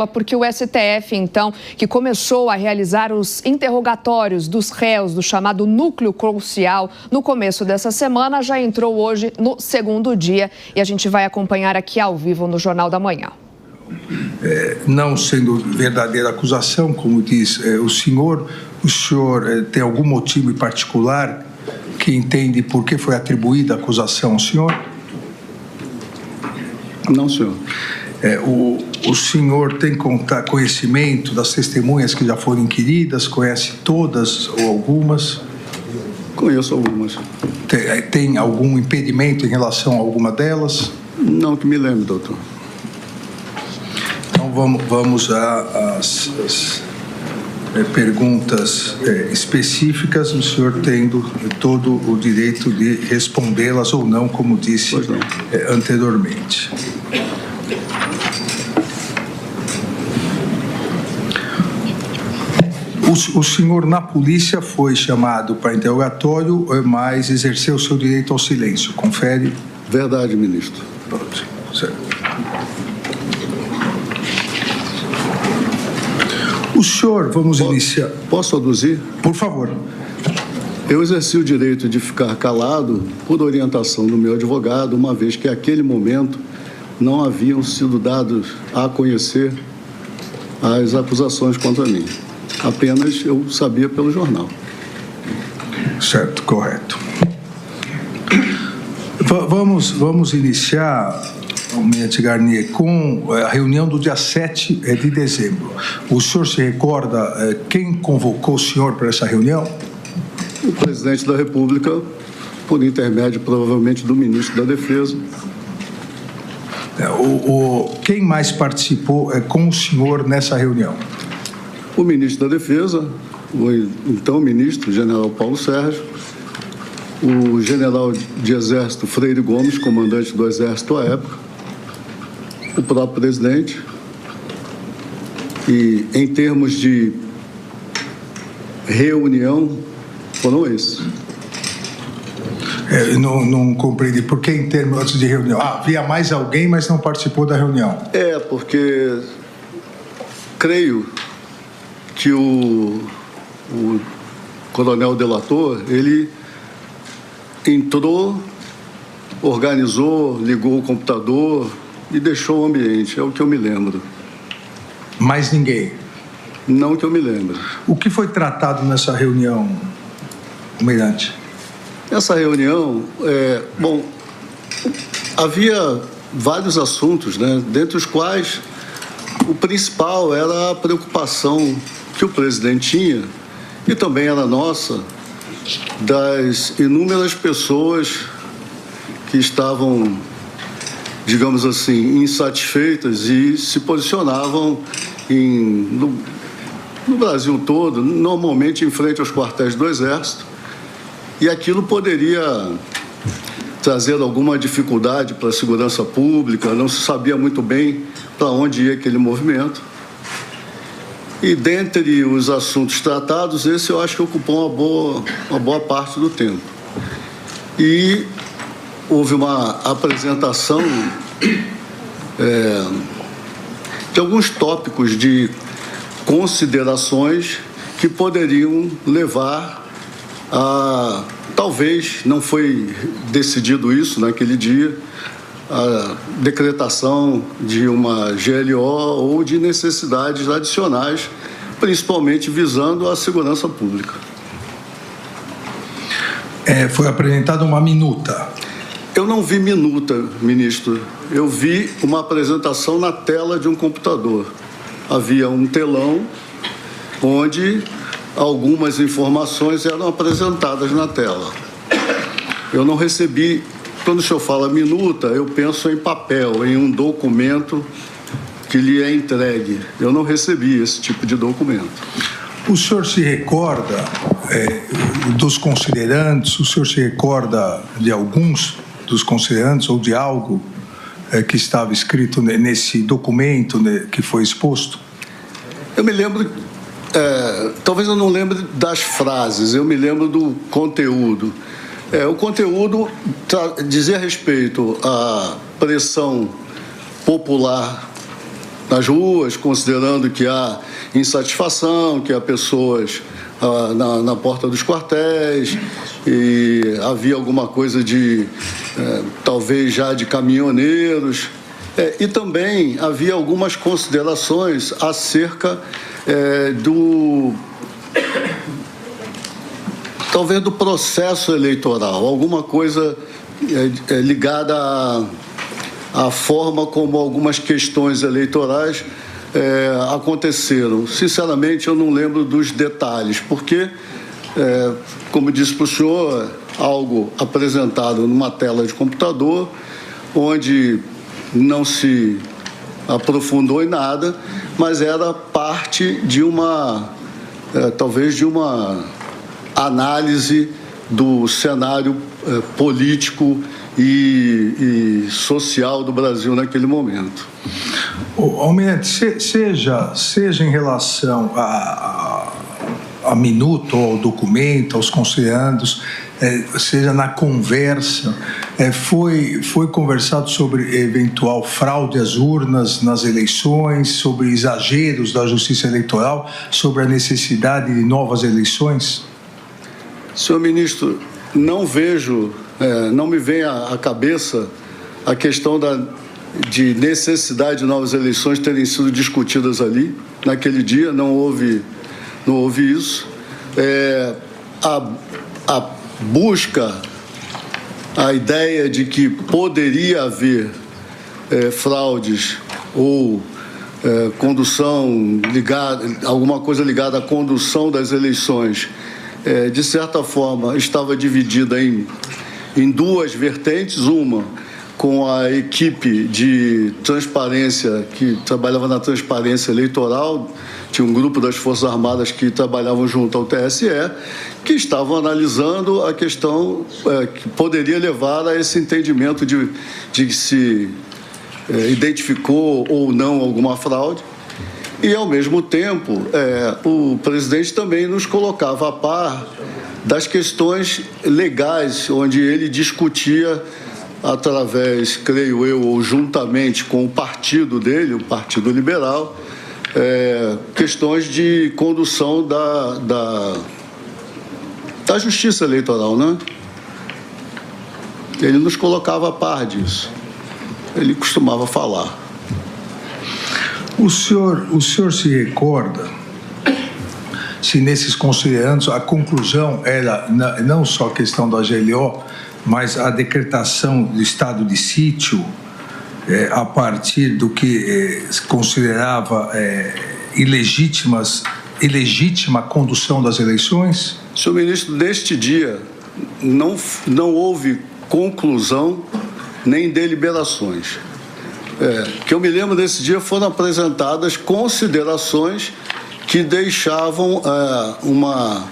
Porque o STF, então, que começou a realizar os interrogatórios dos réus do chamado núcleo crucial no começo dessa semana, já entrou hoje no segundo dia e a gente vai acompanhar aqui ao vivo no Jornal da Manhã. Não sendo verdadeira acusação, como diz o senhor tem algum motivo em particular que entende por que foi atribuída a acusação ao senhor? Não, senhor. O senhor tem conhecimento das testemunhas que já foram inquiridas? Conhece todas ou algumas? Conheço algumas. Tem algum impedimento em relação a alguma delas? Não que me lembre, doutor. Então vamos às perguntas específicas, o senhor tendo todo o direito de respondê-las ou não, como disse anteriormente. O senhor na polícia foi chamado para interrogatório, mas exerceu o seu direito ao silêncio. Confere? Verdade, ministro. Pronto. Certo. O senhor, vamos iniciar. Posso aduzir? Por favor. Eu exerci o direito de ficar calado por orientação do meu advogado, uma vez que, naquele momento, não haviam sido dados a conhecer as acusações contra mim. Apenas eu sabia pelo jornal. Certo, correto. Vamos iniciar, Almirante Garnier, com a reunião do dia 7 de dezembro. O senhor se recorda quem convocou o senhor para essa reunião? O presidente da República, por intermédio, provavelmente, do ministro da Defesa. Quem mais participou com o senhor nessa reunião? O ministro da Defesa, o então ministro, general Paulo Sérgio, o general de Exército Freire Gomes, comandante do Exército à época, o próprio presidente. E, em termos de reunião, foram esses. Não compreendi. Por que em termos de reunião? Havia mais alguém, mas não participou da reunião. Porque creio que o coronel delator, ele entrou, organizou, ligou o computador e deixou o ambiente, é o que eu me lembro. Mais ninguém? Não que eu me lembro. O que foi tratado nessa reunião, Almirante? Essa reunião, havia vários assuntos, né, dentre os quais o principal era a preocupação que o presidente tinha, e também era nossa, das inúmeras pessoas que estavam, digamos assim, insatisfeitas e se posicionavam no Brasil todo, normalmente em frente aos quartéis do Exército, e aquilo poderia trazer alguma dificuldade para a segurança pública, não se sabia muito bem para onde ia aquele movimento. E dentre os assuntos tratados, esse eu acho que ocupou uma boa parte do tempo. E houve uma apresentação de alguns tópicos de considerações que poderiam levar a... Talvez não foi decidido isso naquele dia, a decretação de uma GLO ou de necessidades adicionais, principalmente visando a segurança pública. Foi apresentada uma minuta. Eu não vi minuta, ministro. Eu vi uma apresentação na tela de um computador. Havia um telão onde algumas informações eram apresentadas na tela. Eu não recebi... Quando o senhor fala minuta, eu penso em papel, em um documento que lhe é entregue. Eu não recebi esse tipo de documento. O senhor se recorda dos considerandos? O senhor se recorda de alguns dos considerandos ou de algo que estava escrito nesse documento que foi exposto? Eu me lembro... talvez eu não lembre das frases, eu me lembro do conteúdo. O conteúdo dizia respeito à pressão popular nas ruas, considerando que há insatisfação, que há pessoas na porta dos quartéis, e havia alguma coisa de, talvez já de caminhoneiros, e também havia algumas considerações acerca talvez do processo eleitoral, alguma coisa ligada à forma como algumas questões eleitorais aconteceram. Sinceramente, eu não lembro dos detalhes, porque, como disse para o senhor, algo apresentado numa tela de computador, onde não se aprofundou em nada, mas era parte de talvez de uma análise do cenário político e social do Brasil naquele momento. Almirante, seja em relação a minuto, ao documento, aos conselhandos, seja na conversa, foi conversado sobre eventual fraude às urnas nas eleições, sobre exageros da Justiça Eleitoral, sobre a necessidade de novas eleições? Senhor ministro, não me vem à cabeça a questão de necessidade de novas eleições terem sido discutidas ali. Naquele dia não houve isso. A busca, a ideia de que poderia haver fraudes ou condução ligada, alguma coisa ligada à condução das eleições, de certa forma, estava dividida em duas vertentes. Uma com a equipe de transparência que trabalhava na transparência eleitoral, tinha um grupo das Forças Armadas que trabalhavam junto ao TSE, que estavam analisando a questão que poderia levar a esse entendimento de que se identificou ou não alguma fraude. E, ao mesmo tempo, o presidente também nos colocava a par das questões legais, onde ele discutia através, creio eu, ou juntamente com o partido dele, o Partido Liberal, questões de condução da Justiça Eleitoral, né? Ele nos colocava a par disso. Ele costumava falar. O senhor se recorda se nesses conselhandos a conclusão era não só a questão da GLO, mas a decretação do estado de sítio a partir do que se considerava ilegítima condução das eleições? Senhor ministro, neste dia não houve conclusão nem deliberações. Que eu me lembro desse dia foram apresentadas considerações que deixavam uma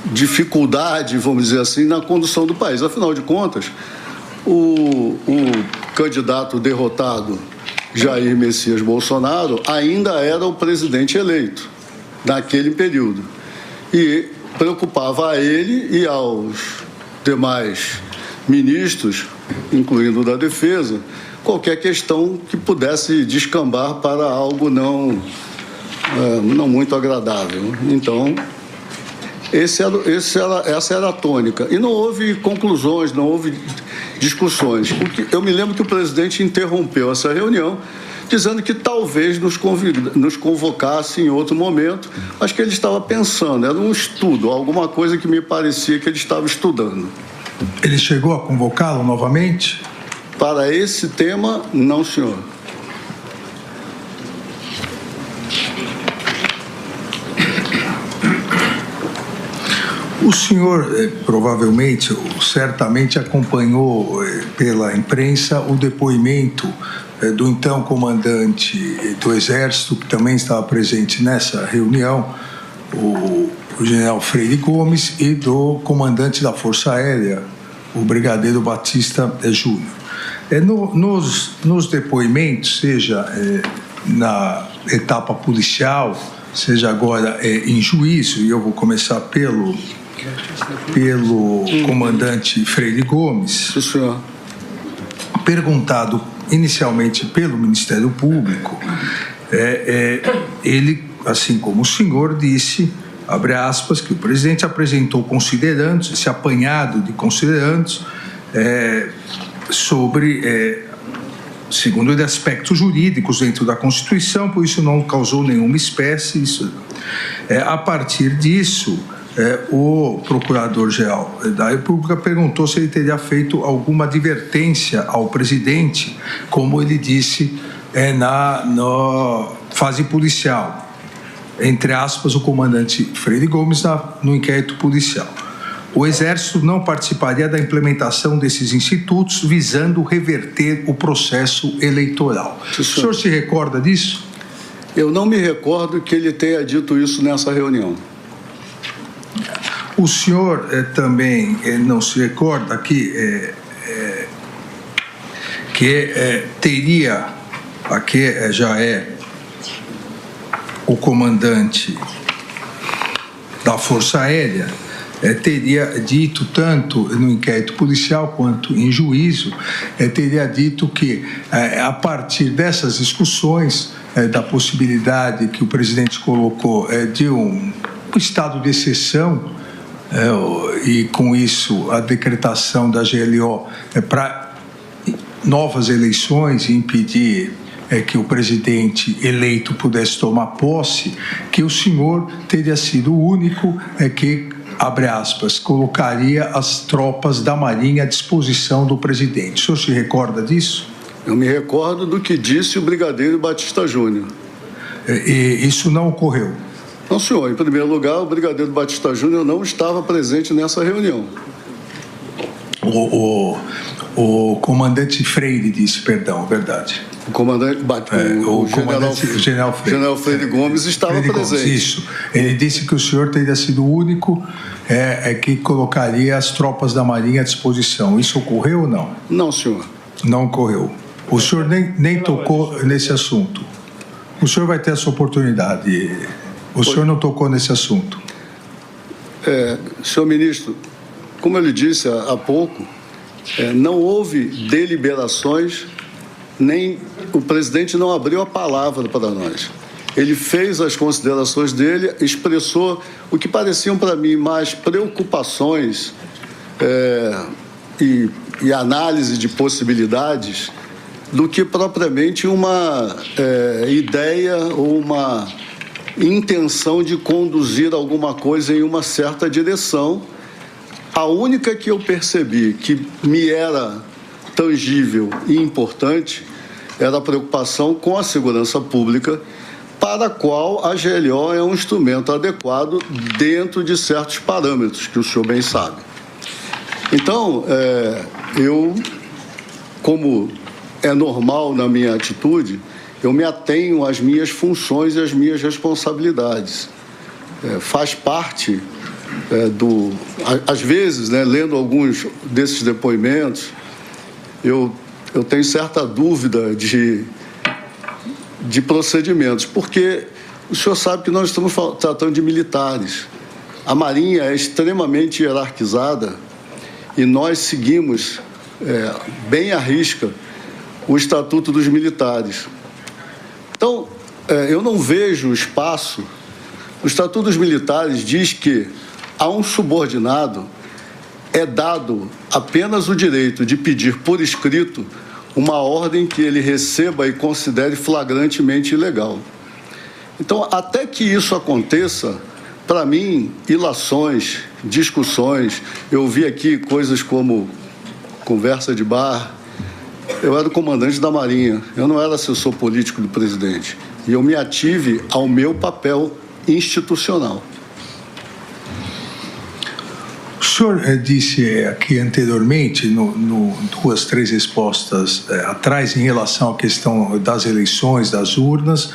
dificuldade, vamos dizer assim, na condução do país. Afinal de contas, o candidato derrotado, Jair Messias Bolsonaro, ainda era o presidente eleito naquele período. E preocupava a ele e aos demais ministros, incluindo o da Defesa, qualquer questão que pudesse descambar para algo não muito agradável. Então, essa era a tônica. E não houve conclusões, não houve discussões. Eu me lembro que o presidente interrompeu essa reunião, dizendo que talvez nos convocasse em outro momento, mas que ele estava pensando, era um estudo, alguma coisa que me parecia que ele estava estudando. Ele chegou a convocá-lo novamente? Para esse tema, não, senhor. O senhor provavelmente, certamente acompanhou pela imprensa o depoimento do então comandante do Exército, que também estava presente nessa reunião, o general Freire Gomes, e do comandante da Força Aérea, o brigadeiro Batista Júnior. Nos depoimentos, seja na etapa policial, seja agora em juízo, e eu vou começar pelo comandante Freire Gomes, Sim, senhor. perguntado inicialmente pelo Ministério Público, ele, assim como o senhor disse, abre aspas, que o presidente apresentou considerandos, esse apanhado de considerandos sobre, segundo ele, aspectos jurídicos dentro da Constituição, por isso não causou nenhuma espécie. A partir disso, o Procurador-Geral da República perguntou se ele teria feito alguma advertência ao presidente, como ele disse na fase policial. Entre aspas, o comandante Freire Gomes no inquérito policial. O Exército não participaria da implementação desses institutos visando reverter o processo eleitoral. O senhor se recorda disso? Eu não me recordo que ele tenha dito isso nessa reunião. O senhor também não se recorda que teria, aqui já o comandante da Força Aérea, teria dito, tanto no inquérito policial quanto em juízo, teria dito que, a partir dessas discussões, da possibilidade que o presidente colocou de um estado de exceção, e com isso a decretação da GLO para novas eleições e impedir que o presidente eleito pudesse tomar posse, que o senhor teria sido o único que, abre aspas, colocaria as tropas da Marinha à disposição do presidente. O senhor se recorda disso? Eu me recordo do que disse o brigadeiro Batista Júnior. E isso não ocorreu? Não, senhor. Em primeiro lugar, o brigadeiro Batista Júnior não estava presente nessa reunião. O comandante Freire disse, perdão, verdade. O comandante, General Freire Gomes estava presente. Gomes, isso. Ele disse que o senhor teria sido o único que colocaria as tropas da Marinha à disposição. Isso ocorreu ou não? Não, senhor. Não ocorreu. O senhor nem tocou nesse assunto. O senhor vai ter essa oportunidade. O senhor não tocou nesse assunto. Senhor ministro, como eu lhe disse há pouco, não houve deliberações, nem o presidente não abriu a palavra para nós. Ele fez as considerações dele, expressou o que pareciam para mim mais preocupações e análise de possibilidades do que propriamente uma ideia ou uma intenção de conduzir alguma coisa em uma certa direção. A única que eu percebi que me era tangível e importante era a preocupação com a segurança pública, para a qual a GLO é um instrumento adequado dentro de certos parâmetros que o senhor bem sabe. Então, eu, como é normal na minha atitude, eu me atenho às minhas funções e às minhas responsabilidades. Faz parte às vezes, lendo alguns desses depoimentos, eu tenho certa dúvida de procedimentos, porque o senhor sabe que nós estamos tratando de militares. A Marinha é extremamente hierarquizada e nós seguimos bem à risca o Estatuto dos Militares. Então, eu não vejo espaço. O Estatuto dos Militares diz que a um subordinado é dado apenas o direito de pedir por escrito uma ordem que ele receba e considere flagrantemente ilegal. Então, até que isso aconteça, para mim, ilações, discussões, eu ouvi aqui coisas como conversa de bar. Eu era o comandante da Marinha, eu não era assessor político do presidente. E eu me ative ao meu papel institucional. O senhor disse aqui anteriormente, duas, três respostas atrás, em relação à questão das eleições, das urnas,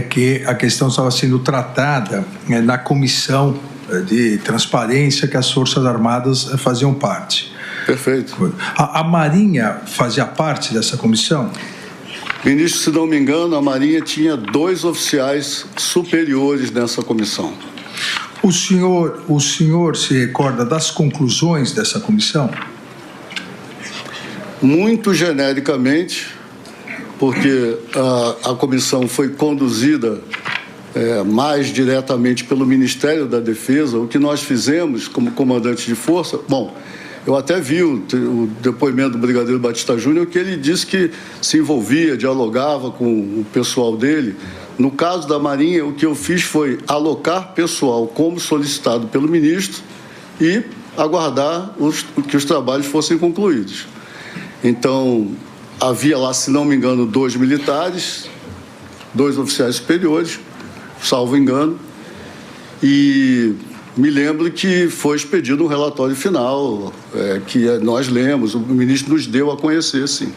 que a questão estava sendo tratada na comissão de transparência que as Forças Armadas faziam parte. Perfeito. A Marinha fazia parte dessa comissão? Ministro, se não me engano, a Marinha tinha 2 oficiais superiores nessa comissão. O senhor se recorda das conclusões dessa comissão? Muito genericamente, porque a comissão foi conduzida mais diretamente pelo Ministério da Defesa. O que nós fizemos como comandante de força, bom, eu até vi o depoimento do Brigadeiro Batista Júnior, que ele disse que se envolvia, dialogava com o pessoal dele. No caso da Marinha, o que eu fiz foi alocar pessoal como solicitado pelo ministro e aguardar que os trabalhos fossem concluídos. Então, havia lá, se não me engano, 2 militares, 2 oficiais superiores, salvo engano, e me lembro que foi expedido um relatório final, que nós lemos, o ministro nos deu a conhecer, sim.